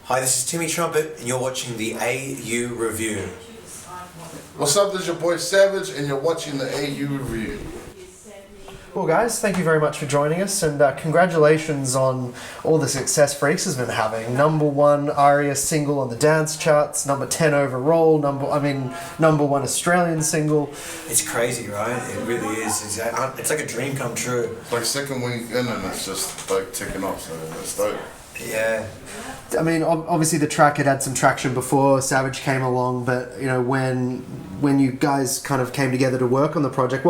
Hi, this is Timmy Trumpet, and you're watching the AU Review. What's up, this is your boy Savage, and you're watching the AU Review. Well, guys, thank you very much for joining us, and congratulations on all the success Freaks has been having. #1 ARIA single on the dance charts, number 10 overall, number one Australian single. It's crazy, right? It really is. It's like a dream come true. It's like second week in, and it's just like ticking off, so it's dope. Yeah. I mean, obviously the track had some traction before Savage came along, but you know, when you guys kind of came together to work on the project,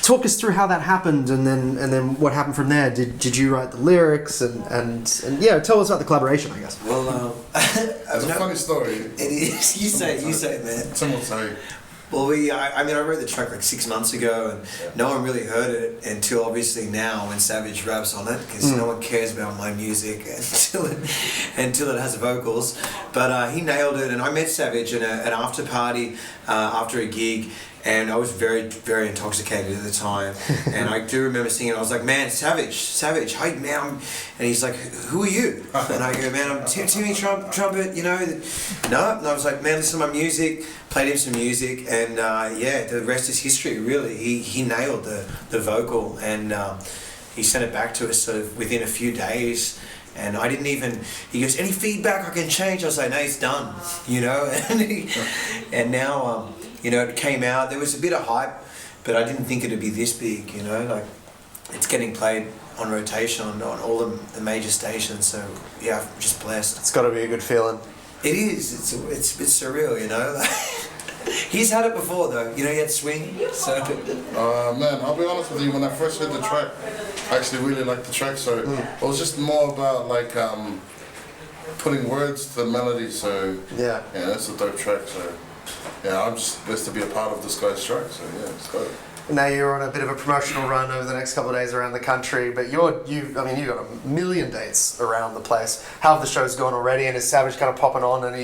talk us through how that happened, and then what happened from there. Did you write the lyrics and yeah, tell us about the collaboration, I guess. Well, it's a funny story. It is. You say it, man. Someone will tell you. Well, I wrote the track like 6 months ago, and no one really heard it until obviously now when Savage raps on it, because no one cares about my music until it has vocals. But he nailed it, and I met Savage at an after party after a gig. And I was very, very intoxicated at the time. And I do remember singing, I was like, man, Savage, hey, man. And he's like, who are you? And I go, man, I'm Timmy Trumpet, you know. No, and I was like, man, listen to my music. Played him some music, and yeah, the rest is history, really. He nailed the vocal, and he sent it back to us sort of within a few days. And I didn't even, he goes, any feedback I can change? I was like, no, it's done, you know. And now, you know, it came out, there was a bit of hype, but I didn't think it'd be this big, you know, like it's getting played on rotation on all the major stations, so yeah, I'm just blessed. It's got to be a good feeling. It is, it's surreal, you know. He's had it before though, you know, he had swing, so. Man, I'll be honest with you, when I first heard the track, I actually really liked the track, so it was just more about like putting words to the melody, so yeah, that's a dope track, so. Yeah, I'm just blessed to be a part of this guy's track, so yeah, it's good. Now you're on a bit of a promotional run over the next couple of days around the country, but you've got a million dates around the place. How have the shows gone already, and is Savage kind of popping on, and are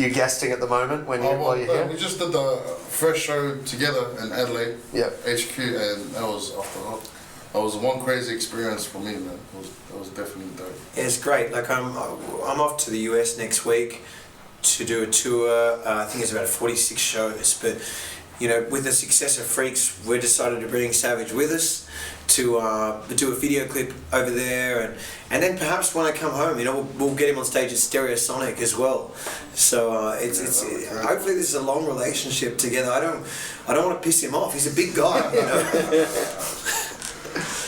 you guesting at the moment while you're here? We just did the first show together in Adelaide, yep. HQ, and that was off the hook. It was one crazy experience for me, man. It was definitely dope. Yeah, it's great. Like I'm off to the US next week to do a tour. I think it's about 46 shows, but you know, with the success of Freaks, we decided to bring Savage with us to do a video clip over there, and then perhaps when I come home, you know, we'll get him on stage at Stereosonic as well. So hopefully this is a long relationship together. I don't want to piss him off. He's a big guy, you know.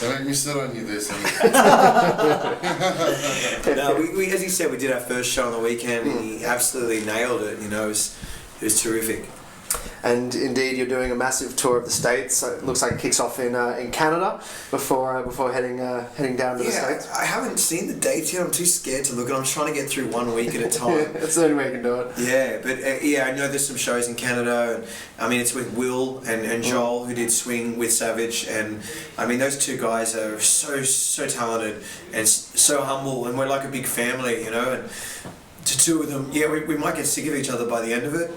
They make me sit on you this. No, we as he said, we did our first show on the weekend, and he absolutely nailed it. You know, it was terrific. And indeed, you're doing a massive tour of the States. So it looks like it kicks off in Canada before heading down to the States. I haven't seen the dates yet. I'm too scared to look, and I'm trying to get through 1 week at a time. That's the only way you can do it. Yeah, but yeah, I know there's some shows in Canada, and I mean it's with Will and Joel, who did Swing with Savage, and I mean those two guys are so talented and so humble, and we're like a big family, you know. And to two of them, yeah, we might get sick of each other by the end of it.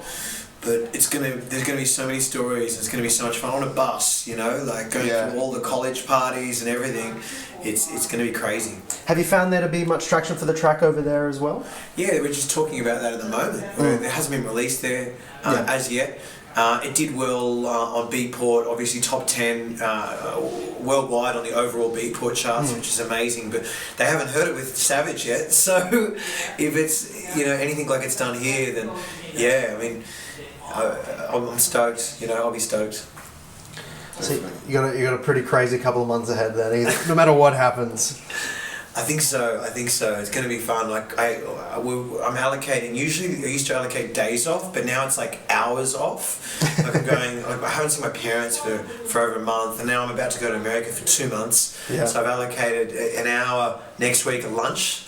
But there's gonna be so many stories. It's gonna be so much fun on a bus, you know, like going through all the college parties and everything. It's gonna be crazy. Have you found there to be much traction for the track over there as well? Yeah, we're just talking about that at the moment. It hasn't been released there as yet. It did well on Beatport, obviously top 10 worldwide on the overall Beatport charts, which is amazing. But they haven't heard it with Savage yet. So if it's, you know, anything like it's done here, then yeah, I mean, I'm stoked. You know, I'll be stoked. So you got a pretty crazy couple of months ahead then, no matter what happens. I think so. It's going to be fun. Like I'm allocating. Usually, I used to allocate days off, but now it's like hours off. Like I'm going. I haven't seen my parents for over a month, and now I'm about to go to America for 2 months. Yeah. So I've allocated an hour next week at lunch.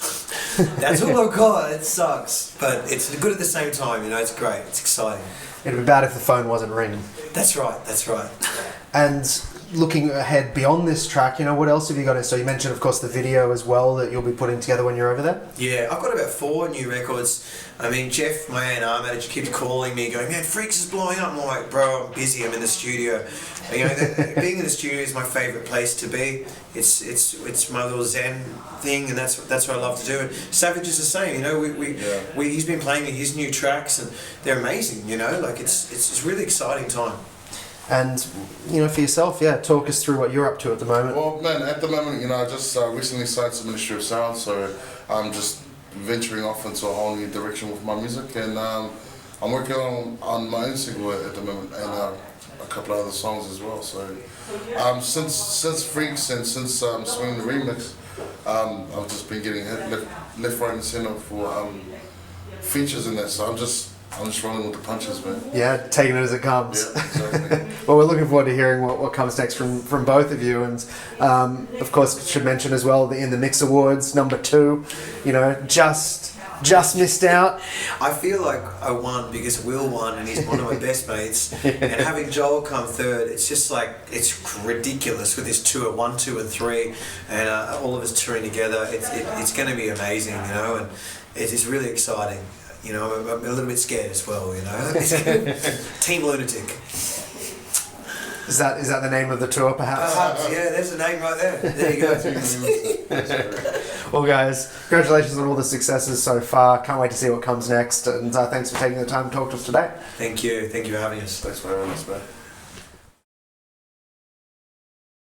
That's all I've got. It sucks, but it's good at the same time. You know, it's great. It's exciting. It'd be bad if the phone wasn't ringing. That's right. And looking ahead beyond this track, you know, what else have you got? So you mentioned, of course, the video as well that you'll be putting together when you're over there. Yeah, I've got about 4 new records. I mean, Jeff, my A&R manager, keeps calling me, going, "Man, Freaks is blowing up." I'm like, "Bro, I'm busy. I'm in the studio." You know, being in the studio is my favourite place to be. It's my little zen thing, and that's what I love to do. And Savage is the same. You know, he's been playing me his new tracks, and they're amazing. You know, like it's a really exciting time. And, you know, for yourself, talk us through what you're up to at the moment. Well, man, at the moment, you know, I just recently signed to Ministry of Sound, so I'm just venturing off into a whole new direction with my music, and I'm working on my own single at the moment, and a couple of other songs as well. So since Freaks and since Swing the Remix, I've just been getting hit left, right, and center for features in that. So I'm just rolling with the punches, man. Yeah, taking it as it comes. Yeah, exactly. Well, we're looking forward to hearing what comes next from both of you. And of course, should mention as well, in the Mix Awards, number 2, you know, just missed out. I feel like I won because Will won, and he's one of my best mates. And having Joel come third, it's just like, it's ridiculous with this tour, 1, 2, and 3, and all of us touring together. It's going to be amazing, you know, and it's really exciting. You know, I'm a little bit scared as well, you know. Team Lunatic. Is that the name of the tour, perhaps? Yeah, there's the name right there. There you go. Well, guys, congratulations on all the successes so far. Can't wait to see what comes next. And thanks for taking the time to talk to us today. Thank you. Thank you for having us. Thanks for having us, man.